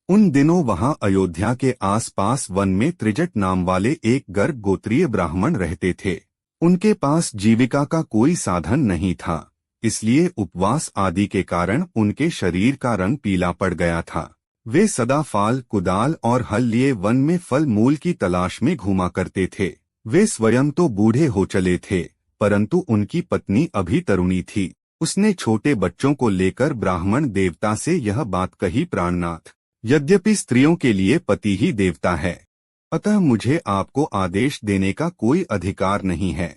उन दिनों वहां अयोध्या के आसपास वन में त्रिजट नाम वाले एक गर्ग गोत्रीय ब्राह्मण रहते थे। उनके पास जीविका का कोई साधन नहीं था, इसलिए उपवास आदि के कारण उनके शरीर का रंग पीला पड़ गया था। वे सदा फाल, कुदाल और हल लिए वन में फल मूल की तलाश में घूमा करते थे। वे स्वयं तो बूढ़े हो चले थे, परंतु उनकी पत्नी अभी तरुणी थी। उसने छोटे बच्चों को लेकर ब्राह्मण देवता से यह बात कही, प्राणनाथ, यद्यपि स्त्रियों के लिए पति ही देवता है, अतः मुझे आपको आदेश देने का कोई अधिकार नहीं है।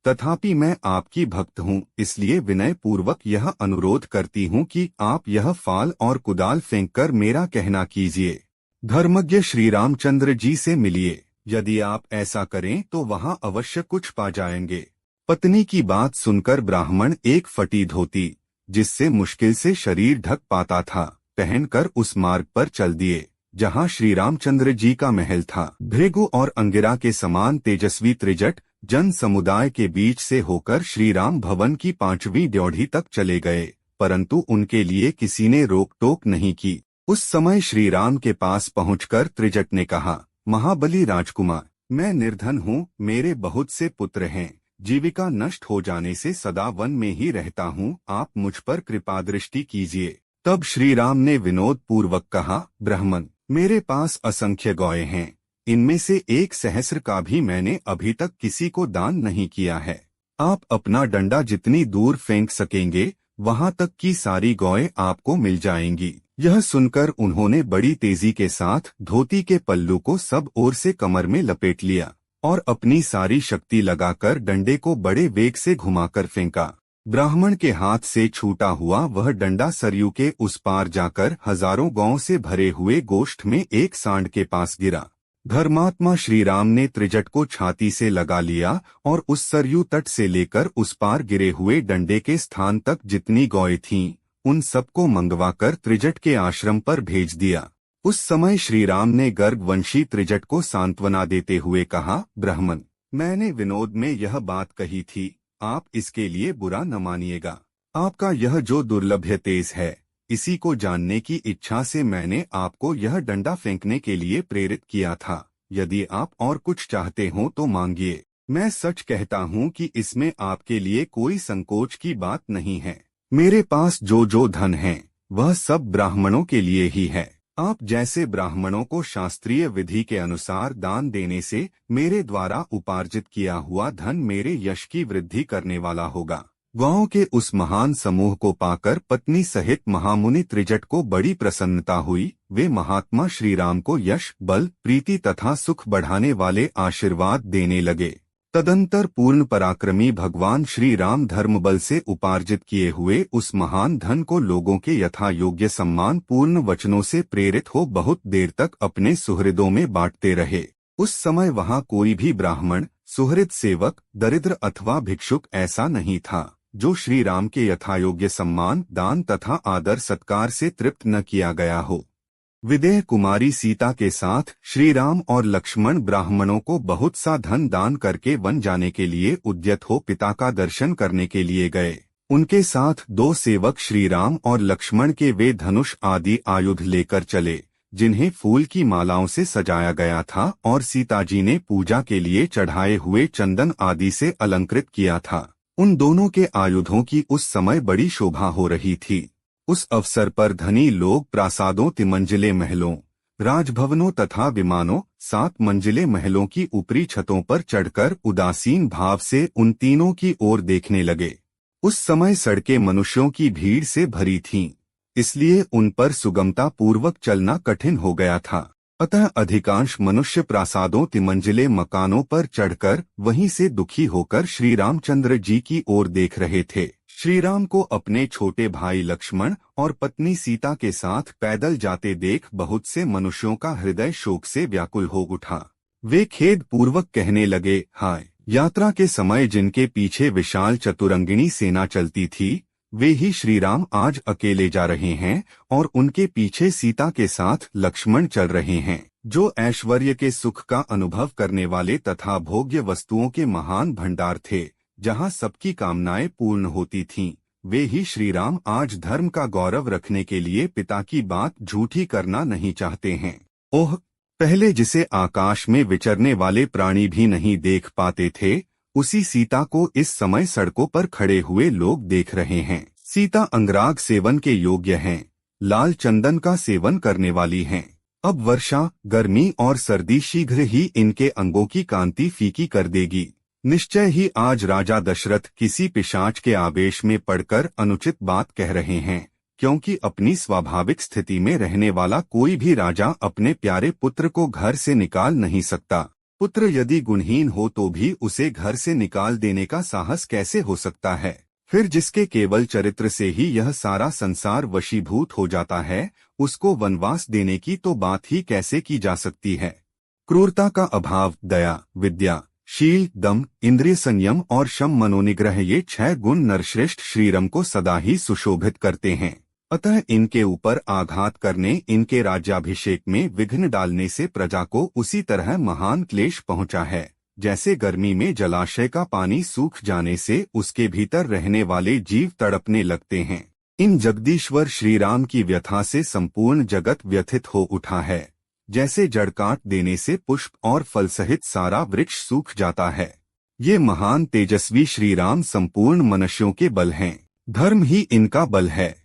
तथापि मैं आपकी भक्त हूँ, इसलिए विनय पूर्वक यह अनुरोध करती हूँ कि आप यह फाल और कुदाल फेंककर मेरा कहना कीजिए। धर्मज्ञ श्री रामचंद्र जी से मिलिए। यदि आप ऐसा करें तो वहाँ अवश्य कुछ पा जाएंगे। पत्नी की बात सुनकर ब्राह्मण एक फटी धोती, जिससे मुश्किल से शरीर ढक पाता था, पहनकर उस मार्ग पर चल दिए जहाँ श्री रामचंद्र जी का महल था। भृगु और अंगिरा के समान तेजस्वी त्रिजट जन समुदाय के बीच से होकर श्री राम भवन की 5वीं ड्योढ़ी तक चले गए, परंतु उनके लिए किसी ने रोक टोक नहीं की। उस समय श्री राम के पास पहुंचकर त्रिजट ने कहा, महाबली राजकुमार, मैं निर्धन हूँ, मेरे बहुत से पुत्र हैं, जीविका नष्ट हो जाने से सदा वन में ही रहता हूँ, आप मुझ पर कृपा दृष्टि कीजिए। तब श्री राम ने विनोद पूर्वक कहा, ब्राह्मण, मेरे पास असंख्य गौएं हैं, इनमें से 1 सहस्र का भी मैंने अभी तक किसी को दान नहीं किया है। आप अपना डंडा जितनी दूर फेंक सकेंगे, वहां तक की सारी गौएं आपको मिल जाएंगी। यह सुनकर उन्होंने बड़ी तेजी के साथ धोती के पल्लू को सब ओर से कमर में लपेट लिया और अपनी सारी शक्ति लगाकर डंडे को बड़े वेग से घुमाकर फेंका। ब्राह्मण के हाथ से छूटा हुआ वह डंडा सरयू के उस पार जाकर हजारों गांव से भरे हुए गोष्ठ में एक सांड के पास गिरा। धर्मात्मा श्री राम ने त्रिजट को छाती से लगा लिया और उस सरयू तट से लेकर उस पार गिरे हुए डंडे के स्थान तक जितनी गौएं थीं, उन सबको मंगवाकर त्रिजट के आश्रम पर भेज दिया। उस समय श्री राम ने गर्गवंशी त्रिजट को सांत्वना देते हुए कहा, ब्राह्मण, मैंने विनोद में यह बात कही थी, आप इसके लिए बुरा न मानिएगा। आपका यह जो दुर्लभ तेज है, इसी को जानने की इच्छा से मैंने आपको यह डंडा फेंकने के लिए प्रेरित किया था। यदि आप और कुछ चाहते हो तो मांगिए। मैं सच कहता हूँ कि इसमें आपके लिए कोई संकोच की बात नहीं है। मेरे पास जो जो धन है वह सब ब्राह्मणों के लिए ही है। आप जैसे ब्राह्मणों को शास्त्रीय विधि के अनुसार दान देने से मेरे द्वारा उपार्जित किया हुआ धन मेरे यश की वृद्धि करने वाला होगा। गांव के उस महान समूह को पाकर पत्नी सहित महामुनि त्रिजट को बड़ी प्रसन्नता हुई। वे महात्मा श्री राम को यश, बल, प्रीति तथा सुख बढ़ाने वाले आशीर्वाद देने लगे। तदंतर पूर्ण पराक्रमी भगवान श्री राम धर्म बल से उपार्जित किए हुए उस महान धन को लोगों के यथा योग्य सम्मान पूर्ण वचनों से प्रेरित हो बहुत देर तक अपने सुहृदों में बांटते रहे। उस समय वहां कोई भी ब्राह्मण, सुहृद, सेवक, दरिद्र अथवा भिक्षुक ऐसा नहीं था जो श्री राम के यथायोग्य सम्मान, दान तथा आदर सत्कार से तृप्त न किया गया हो। विदेह कुमारी सीता के साथ श्री राम और लक्ष्मण ब्राह्मणों को बहुत सा धन दान करके वन जाने के लिए उद्यत हो पिता का दर्शन करने के लिए गए। उनके साथ 2 सेवक श्री राम और लक्ष्मण के वे धनुष आदि आयुध लेकर चले, जिन्हें फूल की मालाओं से सजाया गया था और सीताजी ने पूजा के लिए चढ़ाए हुए चंदन आदि से अलंकृत किया था। उन दोनों के आयुधों की उस समय बड़ी शोभा हो रही थी। उस अवसर पर धनी लोग प्रासादों, तिमंजिले महलों, राजभवनों तथा विमानों, 7 मंजिले महलों की ऊपरी छतों पर चढ़कर उदासीन भाव से उन तीनों की ओर देखने लगे। उस समय सड़कें मनुष्यों की भीड़ से भरी थीं, इसलिए उन पर सुगमता पूर्वक चलना कठिन हो गया था। अतः अधिकांश मनुष्य प्रासादों, तिमंजिले मकानों पर चढ़कर वहीं से दुखी होकर श्री रामचंद्र जी की ओर देख रहे थे। श्री राम को अपने छोटे भाई लक्ष्मण और पत्नी सीता के साथ पैदल जाते देख बहुत से मनुष्यों का हृदय शोक से व्याकुल हो उठा। वे खेद पूर्वक कहने लगे, हाय, यात्रा के समय जिनके पीछे विशाल चतुरंगिणी सेना चलती थी, वे ही श्री राम आज अकेले जा रहे हैं और उनके पीछे सीता के साथ लक्ष्मण चल रहे हैं, जो ऐश्वर्य के सुख का अनुभव करने वाले तथा भोग्य वस्तुओं के महान भंडार थे, जहां सबकी कामनाएं पूर्ण होती थीं। वे ही श्रीराम आज धर्म का गौरव रखने के लिए पिता की बात झूठी करना नहीं चाहते हैं। ओह, पहले जिसे आकाश में विचरने वाले प्राणी भी नहीं देख पाते थे, उसी सीता को इस समय सड़कों पर खड़े हुए लोग देख रहे हैं। सीता अंगराग सेवन के योग्य हैं, लाल चंदन का सेवन करने वाली हैं। अब वर्षा, गर्मी और सर्दी शीघ्र ही इनके अंगों की कांति फीकी कर देगी। निश्चय ही आज राजा दशरथ किसी पिशाच के आवेश में पड़कर अनुचित बात कह रहे हैं, क्योंकि अपनी स्वाभाविक स्थिति में रहने वाला कोई भी राजा अपने प्यारे पुत्र को घर से निकाल नहीं सकता। पुत्र यदि गुणहीन हो तो भी उसे घर से निकाल देने का साहस कैसे हो सकता है? फिर जिसके केवल चरित्र से ही यह सारा संसार वशीभूत हो जाता है, उसको वनवास देने की तो बात ही कैसे की जा सकती है? क्रूरता का अभाव, दया, विद्या, शील, दम, इंद्रिय संयम और शम मनोनिग्रह, ये 6 गुण नरश्रेष्ठ श्रीराम को सदा ही सुशोभित करते हैं। अतः इनके ऊपर आघात करने, इनके राज्याभिषेक में विघ्न डालने से प्रजा को उसी तरह महान क्लेश पहुंचा है, जैसे गर्मी में जलाशय का पानी सूख जाने से उसके भीतर रहने वाले जीव तड़पने लगते हैं। इन जगदीश्वर श्रीराम की व्यथा से संपूर्ण जगत व्यथित हो उठा है। जैसे जड़ काट देने से पुष्प और फल सहित सारा वृक्ष सूख जाता है, ये महान तेजस्वी श्रीराम संपूर्ण मनुष्यों के बल हैं। धर्म ही इनका बल है।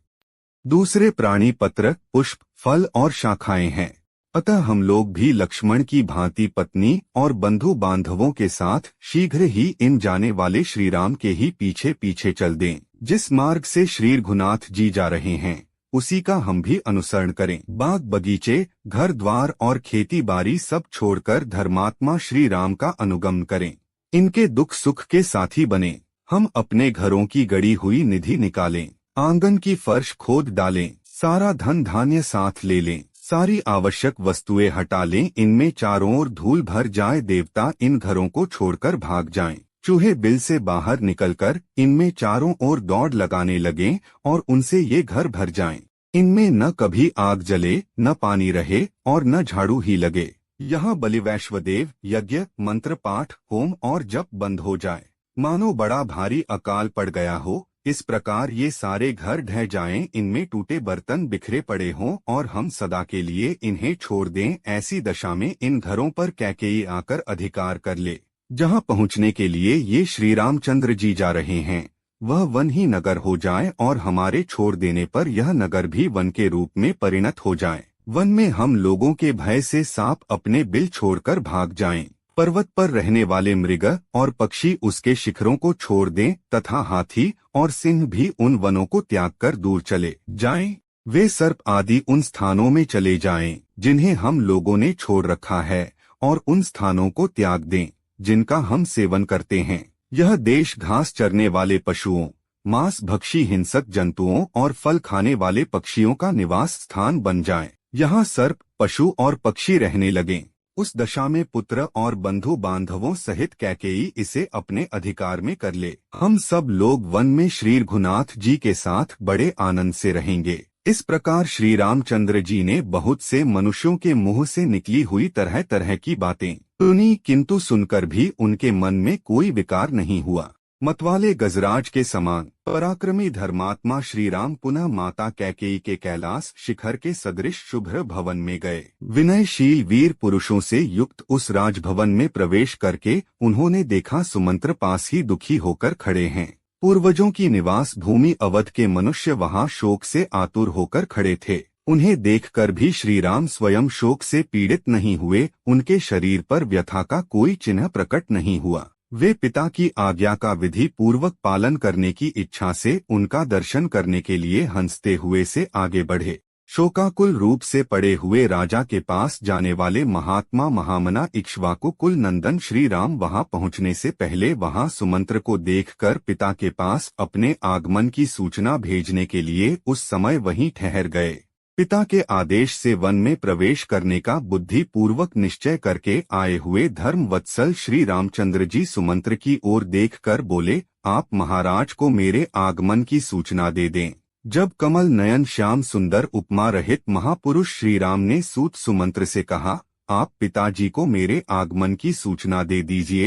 दूसरे प्राणी पत्र, पुष्प, फल और शाखाएं हैं। अतः हम लोग भी लक्ष्मण की भांति पत्नी और बंधु बांधवों के साथ शीघ्र ही इन जाने वाले श्रीराम के ही पीछे पीछे चल दें। जिस मार्ग से श्री रघुनाथ जी जा रहे हैं, उसी का हम भी अनुसरण करें। बाग बगीचे, घर द्वार और खेती बाड़ी सब छोड़कर धर्मात्मा श्री राम का अनुगमन करें। इनके दुख सुख के साथी बने। हम अपने घरों की गड़ी हुई निधि निकालें, आंगन की फर्श खोद डालें, सारा धन धान्य साथ ले लें, सारी आवश्यक वस्तुएं हटा लें। इनमें चारों ओर धूल भर जाए, देवता इन घरों को छोड़कर भाग जाएं। चूहे बिल से बाहर निकलकर इनमें चारों ओर दौड़ लगाने लगें और उनसे ये घर भर जाएं। इनमें न कभी आग जले, न पानी रहे और न झाड़ू ही लगे। यहाँ बलि, वैश्वदेव, यज्ञ, मंत्र पाठ, होम और जप बंद हो जाए, मानो बड़ा भारी अकाल पड़ गया हो। इस प्रकार ये सारे घर ढह जाएं, इनमें टूटे बर्तन बिखरे पड़े हों और हम सदा के लिए इन्हें छोड़ दें। ऐसी दशा में इन घरों पर कैकेयी आकर अधिकार कर ले। जहाँ पहुँचने के लिए ये श्री रामचंद्र जी जा रहे हैं, वह वन ही नगर हो जाए और हमारे छोड़ देने पर यह नगर भी वन के रूप में परिणत हो जाए। वन में हम लोगों के भय से सांप अपने बिल छोड़कर भाग जाएं। पर्वत पर रहने वाले मृग और पक्षी उसके शिखरों को छोड़ दें तथा हाथी और सिंह भी उन वनों को त्याग कर दूर चले जाएं। वे सर्प आदि उन स्थानों में चले जाएं जिन्हें हम लोगों ने छोड़ रखा है, और उन स्थानों को त्याग दें जिनका हम सेवन करते हैं। यह देश घास चरने वाले पशुओं, मांस भक्षी हिंसक जंतुओं और फल खाने वाले पक्षियों का निवास स्थान बन जाए। यहाँ सर्प, पशु और पक्षी रहने लगें। उस दशा में पुत्र और बंधु बांधवों सहित कैकेयी इसे अपने अधिकार में कर ले। हम सब लोग वन में श्री रघुनाथ जी के साथ बड़े आनंद से रहेंगे। इस प्रकार श्री रामचंद्र जी ने बहुत से मनुष्यों के मुंह से निकली हुई तरह तरह की बातें सुनी, किंतु सुनकर भी उनके मन में कोई विकार नहीं हुआ। मतवाले गजराज के समान पराक्रमी धर्मात्मा श्री राम पुनः माता कैकेयी के कैलाश शिखर के सदृश शुभ्र भवन में गए। विनयशील वीर पुरुषों से युक्त उस राजभवन में प्रवेश करके उन्होंने देखा सुमंत्र पास ही दुखी होकर खड़े हैं। पूर्वजों की निवास भूमि अवध के मनुष्य वहां शोक से आतुर होकर खड़े थे। उन्हें देखकर भी श्री राम स्वयं शोक से पीड़ित नहीं हुए। उनके शरीर पर व्यथा का कोई चिन्ह प्रकट नहीं हुआ। वे पिता की आज्ञा का विधि पूर्वक पालन करने की इच्छा से उनका दर्शन करने के लिए हंसते हुए से आगे बढ़े। शोकाकुल रूप से पड़े हुए राजा के पास जाने वाले महात्मा महामना इक्ष्वाकु कुल नंदन श्री राम वहां पहुंचने से पहले वहां सुमंत्र को देखकर पिता के पास अपने आगमन की सूचना भेजने के लिए उस समय वहीं ठहर गए। पिता के आदेश से वन में प्रवेश करने का बुद्धि पूर्वक निश्चय करके आए हुए धर्म वत्सल श्री रामचंद्र जी सुमंत्र की ओर देखकर बोले, आप महाराज को मेरे आगमन की सूचना दे दें। जब कमल नयन श्याम सुंदर उपमा रहित महापुरुष श्री राम ने सूत सुमंत्र से कहा, आप पिताजी को मेरे आगमन की सूचना दे दीजिए।